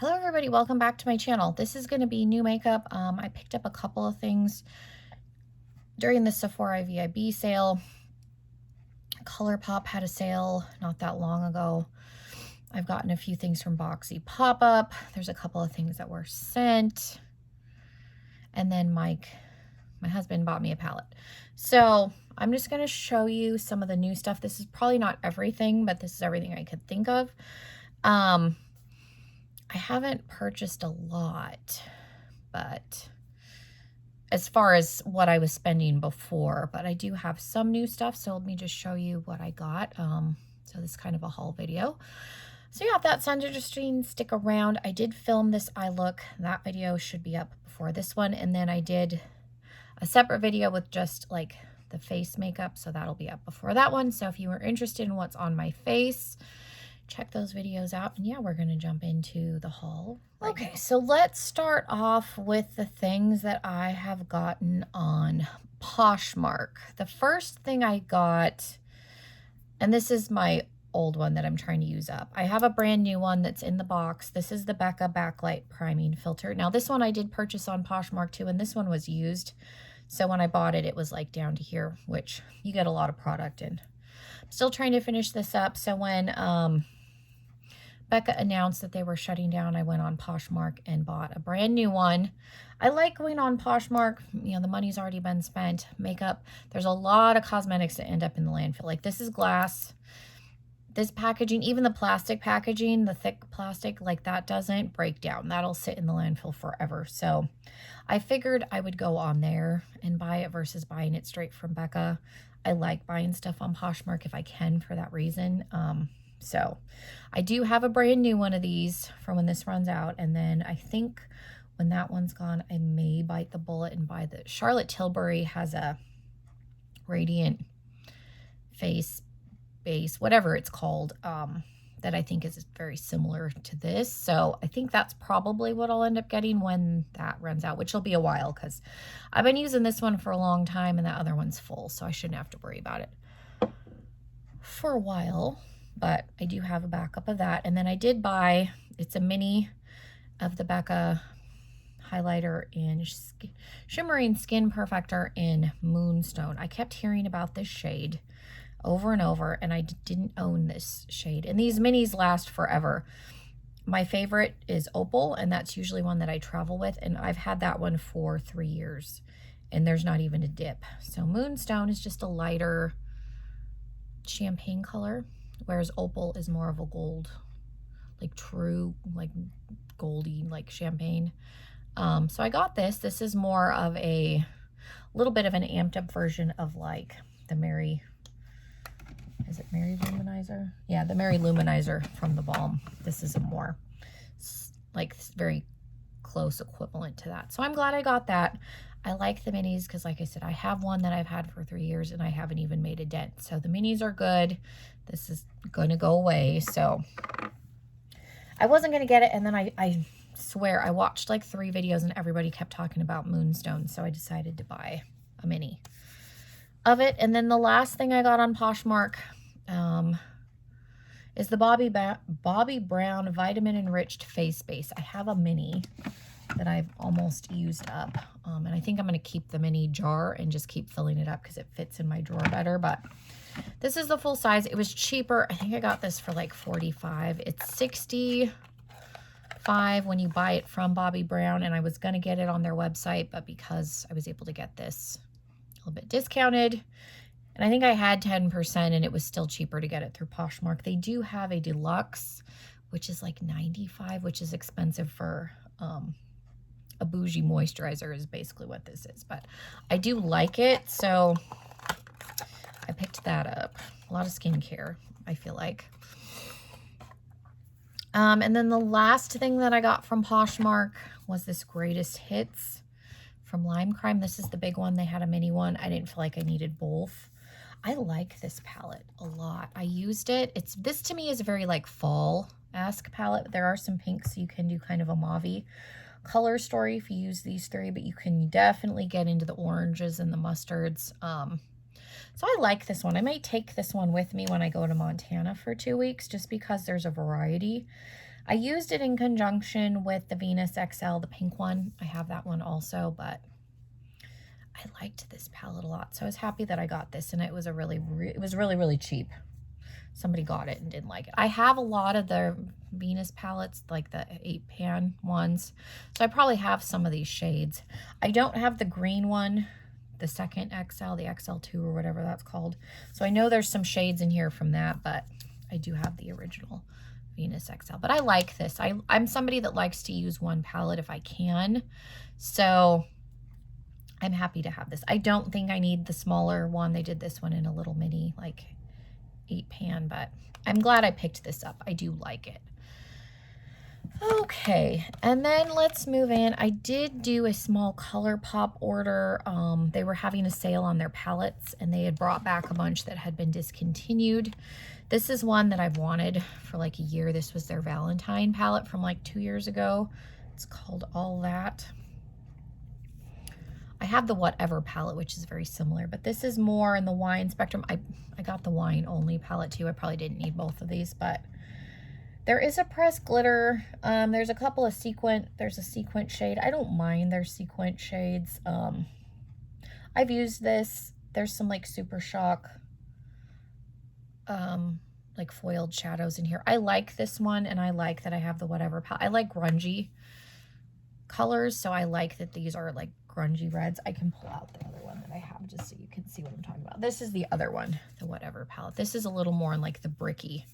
Hello everybody, welcome back to my channel. This is going to be new makeup. I picked up a couple of things during the Sephora VIB sale. Colourpop had a sale not that long ago. I've gotten a few things from Boxy Pop-Up. There's a couple of things that were sent. And then my husband bought me a palette. So I'm just going to show you some of the new stuff. This is probably not everything, but this is everything I could think of. I haven't purchased a lot, but as far as what I was spending before, but I do have some new stuff. So let me just show you what I got. So this is kind of a haul video. So yeah, if that sounds interesting, stick around. I did film this eye look. That video should be up before this one. And then I did a separate video with just like the face makeup. So that'll be up before that one. So if you were interested in what's on my face, check those videos out. And yeah, we're going to jump into the haul. Okay, so let's start off with the things that I have gotten on Poshmark. The first thing I got, and this is my old one that I'm trying to use up. I have a brand new one that's in the box. This is the Becca Backlight Priming Filter. Now this one I did purchase on Poshmark too, and this one was used. So when I bought it, it was like down to here, which you get a lot of product in. I'm still trying to finish this up. So when Becca announced that they were shutting down, I went on Poshmark and bought a brand new one. I like going on Poshmark. You know, the money's already been spent. Makeup, there's a lot of cosmetics that end up in the landfill. Like this is glass. This packaging, even the plastic packaging, the thick plastic, like that doesn't break down. That'll sit in the landfill forever. So I figured I would go on there and buy it versus buying it straight from Becca. I like buying stuff on Poshmark if I can for that reason. So I do have a brand new one of these for when this runs out. And then I think when that one's gone, I may bite the bullet and buy the Charlotte Tilbury has a radiant face base, whatever it's called, that I think is very similar to this. So I think that's probably what I'll end up getting when that runs out, which will be a while because I've been using this one for a long time and that other one's full. So I shouldn't have to worry about it for a while. But I do have a backup of that. And then I did buy, it's a mini of the Becca highlighter in Shimmering Skin Perfector in Moonstone. I kept hearing about this shade over and over, and I didn't own this shade. And these minis last forever. My favorite is Opal, and that's usually one that I travel with. And I've had that one for 3 years, and there's not even a dip. So Moonstone is just a lighter champagne color, whereas Opal is more of a gold, like true, like goldy, like champagne. So I got this. This is more of a little bit of an amped up version of like the Mary, is it Mary Luminizer? Yeah, the Mary Luminizer from the Balm. This is a more like very close equivalent to that. So I'm glad I got that. I like the minis because, like I said, I have one that I've had for 3 years and I haven't even made a dent. So the minis are good. This is going to go away. So I wasn't going to get it. And then I swear I watched like 3 videos and everybody kept talking about Moonstone. So I decided to buy a mini of it. And then the last thing I got on Poshmark is the Bobbi Brown Vitamin Enriched Face Base. I have a mini that I've almost used up. And I think I'm going to keep the mini jar and just keep filling it up because it fits in my drawer better. But this is the full size. It was cheaper. I think I got this for like $45. It's $65 when you buy it from Bobbi Brown. And I was going to get it on their website, but because I was able to get this a little bit discounted, and I think I had 10% and it was still cheaper to get it through Poshmark. They do have a deluxe, which is like $95, which is expensive for a bougie moisturizer is basically what this is. But I do like it, so I picked that up. A lot of skincare, I feel like. And then the last thing that I got from Poshmark was this Greatest Hits from Lime Crime. This is the big one. They had a mini one. I didn't feel like I needed both. I like this palette a lot. I used it. This to me is a very like fall-esque palette. There are some pinks, so you can do kind of a mauve-y color story if you use these 3, but you can definitely get into the oranges and the mustards. So I like this one. I might take this one with me when I go to Montana for 2 weeks just because there's a variety. I used it in conjunction with the Venus XL, the pink one. I have that one also, but I liked this palette a lot. So I was happy that I got this, and it was really cheap. Somebody got it and didn't like it. I have a lot of the Venus palettes, like the 8-pan ones. So I probably have some of these shades. I don't have the green one, the second XL, the XL2 or whatever that's called. So I know there's some shades in here from that, but I do have the original Venus XL. But I like this. I'm somebody that likes to use one palette if I can. So I'm happy to have this. I don't think I need the smaller one. They did this one in a little mini, like 8-pan, but I'm glad I picked this up. I do like it. Okay, and then let's move in. I did do a small ColourPop order. They were having a sale on their palettes, and they had brought back a bunch that had been discontinued. This is one that I've wanted for like a year. This was their Valentine palette from like 2 years ago. It's called All That. I have the Whatever palette, which is very similar, but this is more in the wine spectrum. I got the wine only palette too. I probably didn't need both of these, but there is a pressed glitter. There's a couple of there's a sequin shade. I don't mind their sequin shades. I've used this. There's some like Super Shock, like foiled shadows in here. I like this one, and I like that I have the Whatever palette. I like grungy colors, so I like that these are like grungy reds. I can pull out the other one that I have just so you can see what I'm talking about. This is the other one, the Whatever palette. This is a little more in like the bricky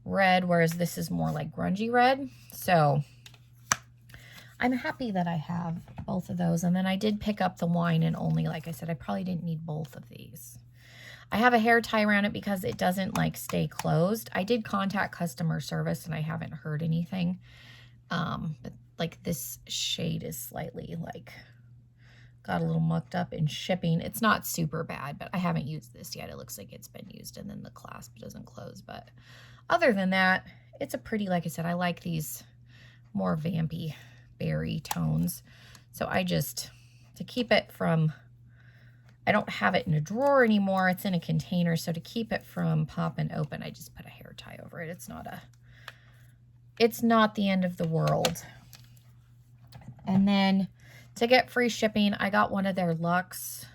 red, whereas this is more like grungy red. So I'm happy that I have both of those. And then I did pick up the wine and only, like I said, I probably didn't need both of these. I have a hair tie around it because it doesn't like stay closed. I did contact customer service and I haven't heard anything. But like this shade is slightly like got a little mucked up in shipping. It's not super bad, but I haven't used this yet. It looks like it's been used, and then the clasp doesn't close. But other than that, it's a pretty, like I said, I like these more vampy berry tones. So I just, to keep it from, I don't have it in a drawer anymore. It's in a container. So to keep it from popping open, I just put a hair tie over it. It's not the end of the world. And then to get free shipping, I got one of their Luxe.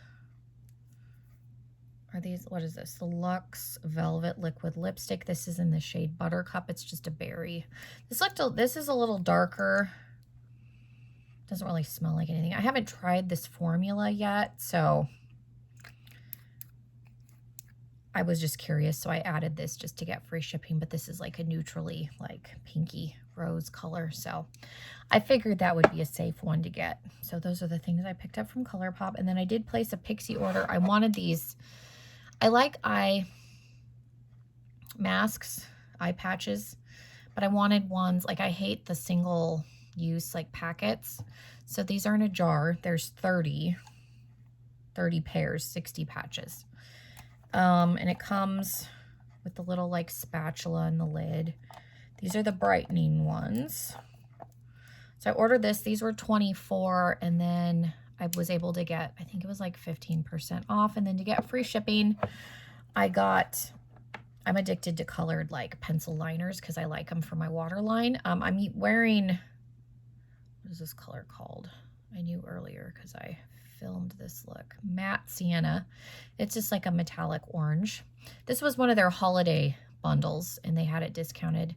Are these, what is this? The Luxe Velvet Liquid Lipstick. This is in the shade Buttercup. It's just a berry. This is a little darker. Doesn't really smell like anything. I haven't tried this formula yet, so I was just curious, so I added this just to get free shipping, but this is like a neutrally like pinky rose color, so I figured that would be a safe one to get. So those are the things I picked up from ColourPop. And then I did place a Pixie order. I wanted these, I like eye masks, eye patches, but I wanted ones, like I hate the single use like packets. So these are in a jar. There's 30 pairs, 60 patches. And it comes with the little like spatula in the lid. These are the brightening ones. So I ordered this. These were $24, and then I was able to get, I think it was like 15% off. And then to get free shipping, I'm addicted to colored like pencil liners because I like them for my waterline. I'm wearing, what is this color called? I knew earlier because I filmed this look. Matte Sienna. It's just like a metallic orange. This was one of their holiday bundles, and they had it discounted.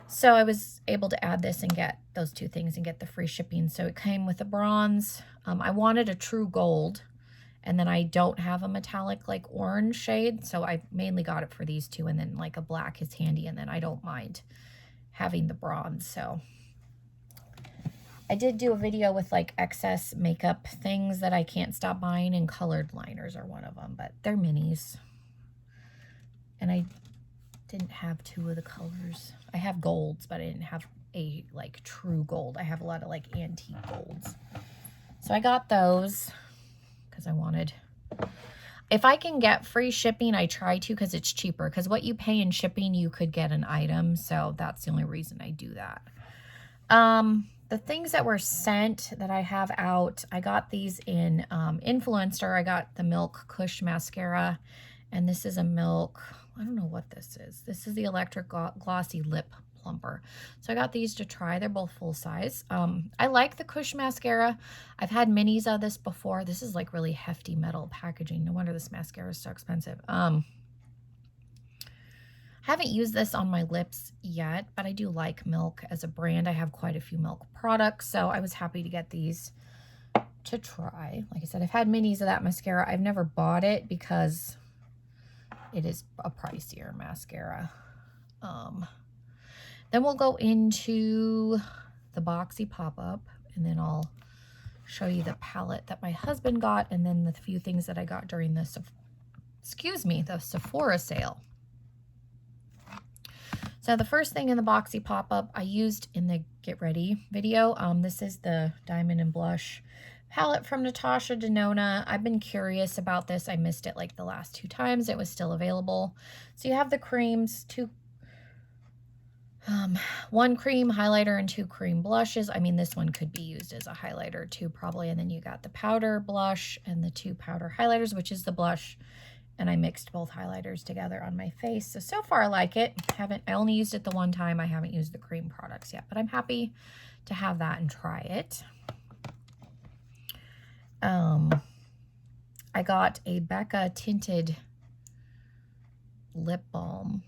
So I was able to add this and get those two things and get the free shipping. So it came with a bronze. I wanted a true gold, and then I don't have a metallic like orange shade. So I mainly got it for these two, and then like a black is handy, and then I don't mind having the bronze. So I did do a video with like excess makeup things that I can't stop buying, and colored liners are one of them, but they're minis. And I didn't have two of the colors. I have golds, but I didn't have a like true gold. I have a lot of like antique golds. So I got those because I wanted, if I can get free shipping, I try to, because it's cheaper, because what you pay in shipping, you could get an item. So that's the only reason I do that. The things that were sent that I have out, I got these in Influencer. I got the Milk Kush Mascara, and this is a Milk, I don't know what this is. This is the Electric Glossy Lip Plumper. So I got these to try. They're both full size. I like the Kush mascara. I've had minis of this before. This is like really hefty metal packaging. No wonder this mascara is so expensive. I haven't used this on my lips yet, but I do like Milk as a brand. I have quite a few Milk products, so I was happy to get these to try. Like I said, I've had minis of that mascara. I've never bought it because it is a pricier mascara. Then we'll go into the Boxy pop-up, and then I'll show you the palette that my husband got, and then the few things that I got during the Sephora sale. So the first thing in the Boxy pop-up I used in the Get Ready video. This is the Diamond and Blush palette from Natasha Denona. I've been curious about this. I missed it like the last 2 times. It was still available. So you have the creams, 1 cream highlighter and 2 cream blushes. I mean, this one could be used as a highlighter too, probably. And then you got the powder blush and the 2 powder highlighters, which is the blush. And I mixed both highlighters together on my face. So far I like it. I only used it the 1 time. I haven't used the cream products yet, but I'm happy to have that and try it. I got a Becca Tinted lip balm.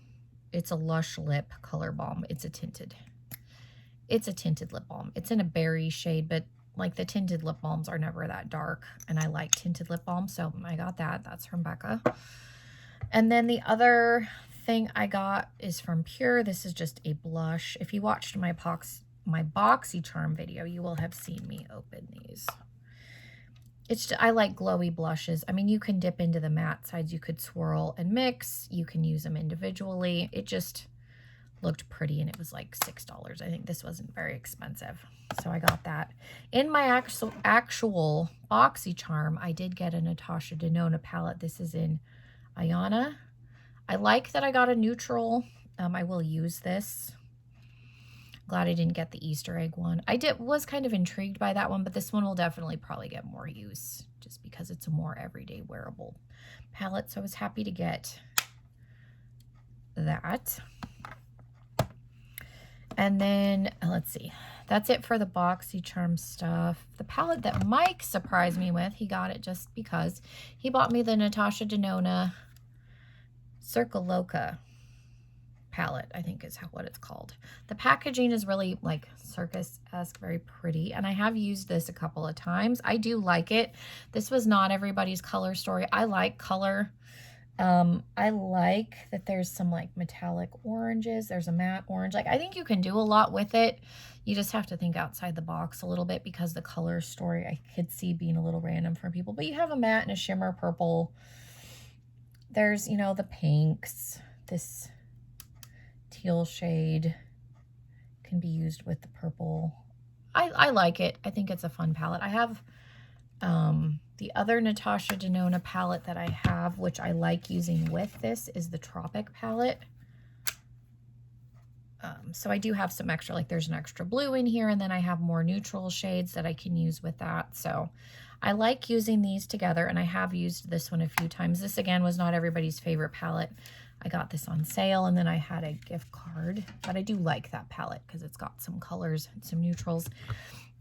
It's a Lush lip color balm. It's a tinted lip balm. It's in a berry shade, but like the tinted lip balms are never that dark, and I like tinted lip balm, so I got that. That's from Becca. And then the other thing I got is from Pure. This is just a blush. If you watched my BoxyCharm video, you will have seen me open these. I like glowy blushes. I mean, you can dip into the matte sides. You could swirl and mix. You can use them individually. It just looked pretty, and it was like $6. I think this wasn't very expensive. So I got that. In my actual BoxyCharm, I did get a Natasha Denona palette. This is in Ayana. I like that I got a neutral. I will use this. Glad I didn't get the Easter egg one. Was kind of intrigued by that one, but this one will definitely probably get more use just because it's a more everyday wearable palette. So I was happy to get that. And then let's see. That's it for the BoxyCharm stuff. The palette that Mike surprised me with, he got it just because he bought me the Natasha Denona Circa Loca palette, I think is what it's called. The packaging is really like circus-esque, very pretty, and I have used this a couple of times. I do like it. This was not everybody's color story. I like color. I like that there's some like metallic oranges. There's a matte orange. Like, I think you can do a lot with it. You just have to think outside the box a little bit because the color story I could see being a little random for people. But you have a matte and a shimmer purple. There's, you know, the pinks. This teal shade can be used with the purple. I like it. I think it's a fun palette. I have the other Natasha Denona palette that I have, which I like using with this, is the Tropic palette. So I do have some extra, like there's an extra blue in here, and then I have more neutral shades that I can use with that. So I like using these together, and I have used this one a few times. This, again, was not everybody's favorite palette. I got this on sale, and then I had a gift card, but I do like that palette because it's got some colors and some neutrals.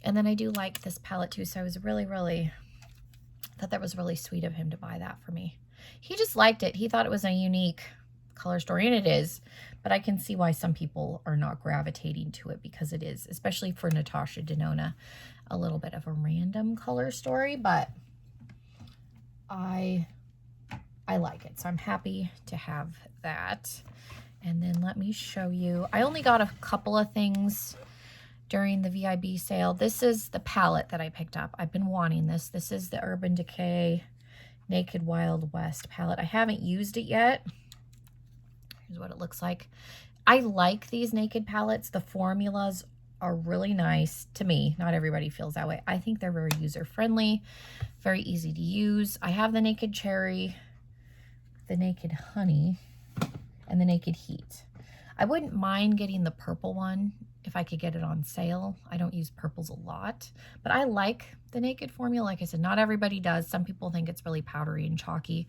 And then I do like this palette too, so I was really thought that was really sweet of him to buy that for me. He just liked it. He thought it was a unique color story, and it is, but I can see why some people are not gravitating to it because it is, especially for Natasha Denona, a little bit of a random color story, but I like it, so I'm happy to have that. And then let me show you, I only got a couple of things during the VIB sale. This is the palette that I picked up. I've been wanting this. This is the Urban Decay Naked Wild West palette. I haven't used it yet. Here's what it looks like. I like these Naked palettes. The formulas are really nice to me. Not everybody feels that way. I think they're very user-friendly, very easy to use. I have the Naked Cherry, the Naked Honey, and the Naked Heat. I wouldn't mind getting the purple one if I could get it on sale. I don't use purples a lot, but I like the Naked formula. Like I said, not everybody does. Some people think it's really powdery and chalky.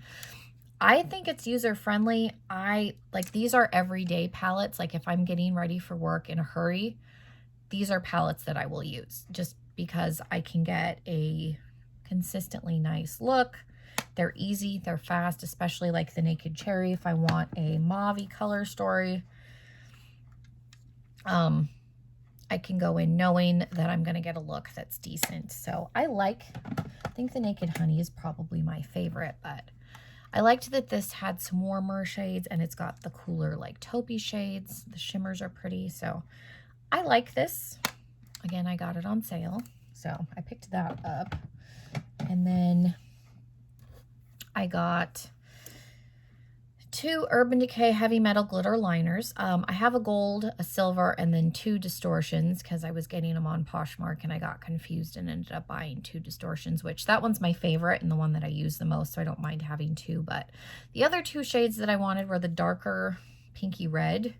I think it's user-friendly. Like, these are everyday palettes. Like, if I'm getting ready for work in a hurry, these are palettes that I will use just because I can get a consistently nice look. They're easy, they're fast, especially like the Naked Cherry if I want a mauve-y color story. I can go in knowing that I'm going to get a look that's decent. So I think the Naked Honey is probably my favorite, but I liked that this had some warmer shades and it's got the cooler like taupey shades. The shimmers are pretty, so I like this. Again, I got it on sale, so I picked that up. And then I got 2 Urban Decay Heavy Metal Glitter Liners. I have a gold, a silver, and then 2 distortions because I was getting them on Poshmark and I got confused and ended up buying 2 distortions, which that one's my favorite and the one that I use the most, so I don't mind having 2. But the other 2 shades that I wanted were the darker pinky red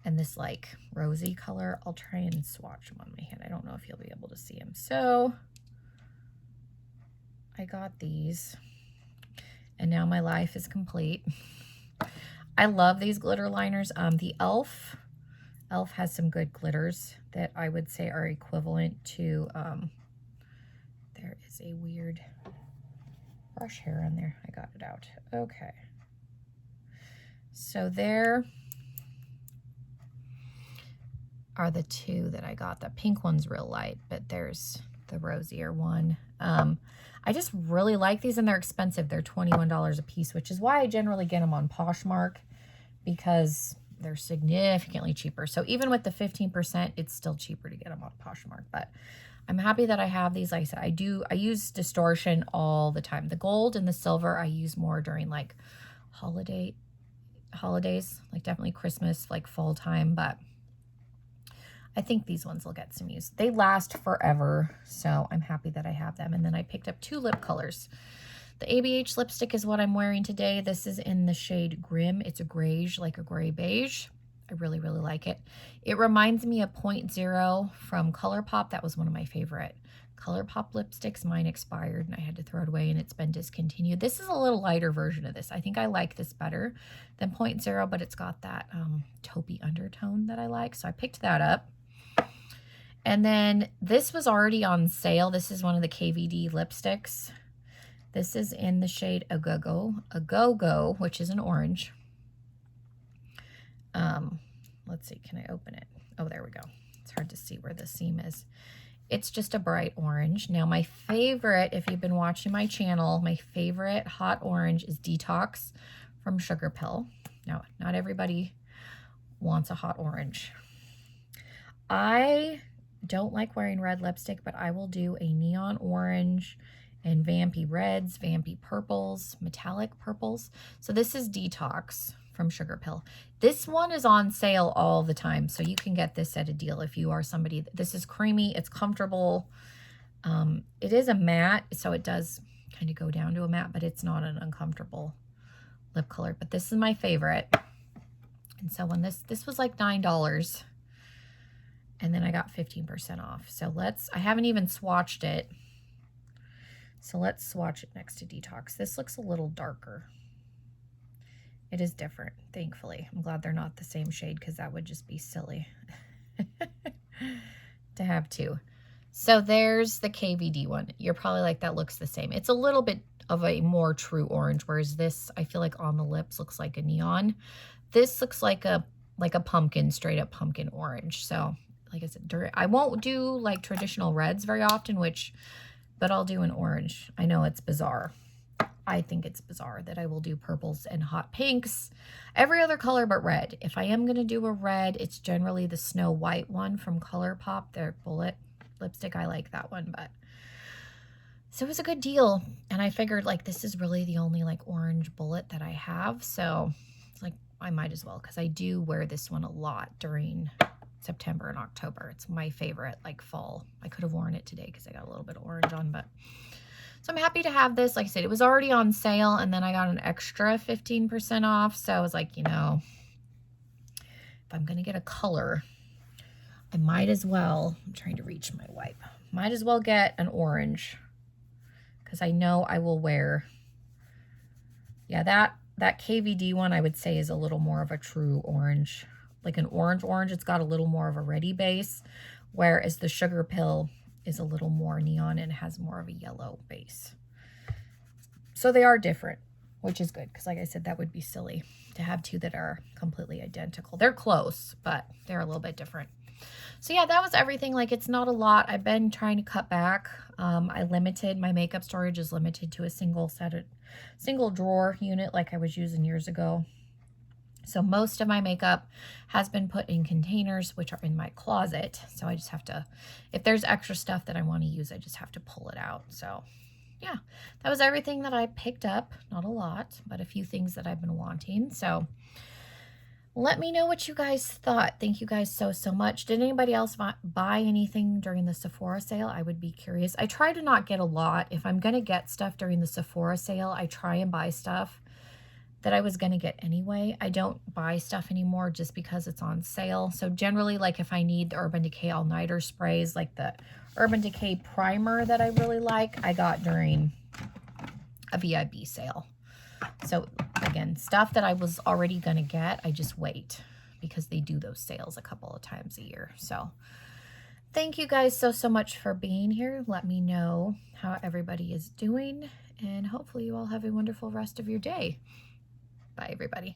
and this like rosy color. I'll try and swatch them on my hand. I don't know if you'll be able to see them. So I got these and now my life is complete. I love these glitter liners. The e.l.f. has some good glitters that I would say are equivalent to, there is a weird brush hair on there. I got it out. Okay. So there are the 2 that I got. The pink one's real light, but there's the rosier one. I just really like these and they're expensive. They're $21 a piece, which is why I generally get them on Poshmark because they're significantly cheaper. So even with the 15%, it's still cheaper to get them on Poshmark. But I'm happy that I have these. Like I said, I use distortion all the time. The gold and the silver I use more during like holidays, like definitely Christmas, like fall time, but I think these ones will get some use. They last forever, so I'm happy that I have them. And then I picked up 2 lip colors. The ABH lipstick is what I'm wearing today. This is in the shade Grim. It's a grayish, like a gray beige. I really, really like it. It reminds me of 0.0 from ColourPop. That was one of my favorite ColourPop lipsticks. Mine expired and I had to throw it away and it's been discontinued. This is a little lighter version of this. I think I like this better than 0.0, but it's got that taupey undertone that I like. So I picked that up. And then this was already on sale. This is one of the KVD lipsticks. This is in the shade A Go-Go, which is an orange. Let's see, can I open it? Oh, there we go. It's hard to see where the seam is. It's just a bright orange. Now, my favorite, if you've been watching my channel, my favorite hot orange is Detox from Sugarpill. Now, not everybody wants a hot orange. I don't like wearing red lipstick, but I will do a neon orange and vampy reds, vampy purples, metallic purples. So this is Detox from Sugarpill. This one is on sale all the time, so you can get this at a deal if you are somebody. This is creamy, it's comfortable. It is a matte, so it does kind of go down to a matte, but it's not an uncomfortable lip color. But this is my favorite. And so when this was like $9. And then I got 15% off. So I haven't even swatched it. So let's swatch it next to Detox. This looks a little darker. It is different, thankfully. I'm glad they're not the same shade because that would just be silly to have 2. So there's the KVD one. You're probably like, that looks the same. It's a little bit of a more true orange, whereas this, I feel like on the lips looks like a neon. This looks like a pumpkin, straight up pumpkin orange. So like I said, I won't do like traditional reds very often, but I'll do an orange. I know it's bizarre. I think it's bizarre that I will do purples and hot pinks, every other color but red. If I am going to do a red, it's generally the Snow White one from ColourPop, their bullet lipstick. I like that one, but so it was a good deal. And I figured like this is really the only like orange bullet that I have. So it's like, I might as well, because I do wear this one a lot during September and October. It's my favorite like fall. I could have worn it today because I got a little bit of orange on, but so I'm happy to have this. Like I said, it was already on sale and then I got an extra 15% off. So I was like, you know, if I'm going to get a color, I might as well, I'm trying to reach my wipe, might as well get an orange because I know I will wear Yeah, that KVD one I would say is a little more of a true orange, like an orange. It's got a little more of a reddy base, whereas the Sugarpill is a little more neon and has more of a yellow base. So they are different, which is good because like I said, that would be silly to have two that are completely identical. They're close, but they're a little bit different. So yeah, that was everything. Like, it's not a lot. I've been trying to cut back. My makeup storage is limited to a single drawer unit like I was using years ago. So most of my makeup has been put in containers, which are in my closet. So I just have to, if there's extra stuff that I want to use, I just have to pull it out. So yeah, that was everything that I picked up. Not a lot, but a few things that I've been wanting. So let me know what you guys thought. Thank you guys so much. Did anybody else buy anything during the Sephora sale? I would be curious. I try to not get a lot. If I'm going to get stuff during the Sephora sale, I try and buy stuff that I was going to get anyway. I don't buy stuff anymore just because it's on sale. So generally, like if I need the Urban Decay All-Nighter sprays, like the Urban Decay primer that I really like, I got during a VIB sale. So again, stuff that I was already going to get, I just wait because they do those sales a couple of times a year. So thank you guys so much for being here. Let me know how everybody is doing, and hopefully you all have a wonderful rest of your day. Bye, everybody.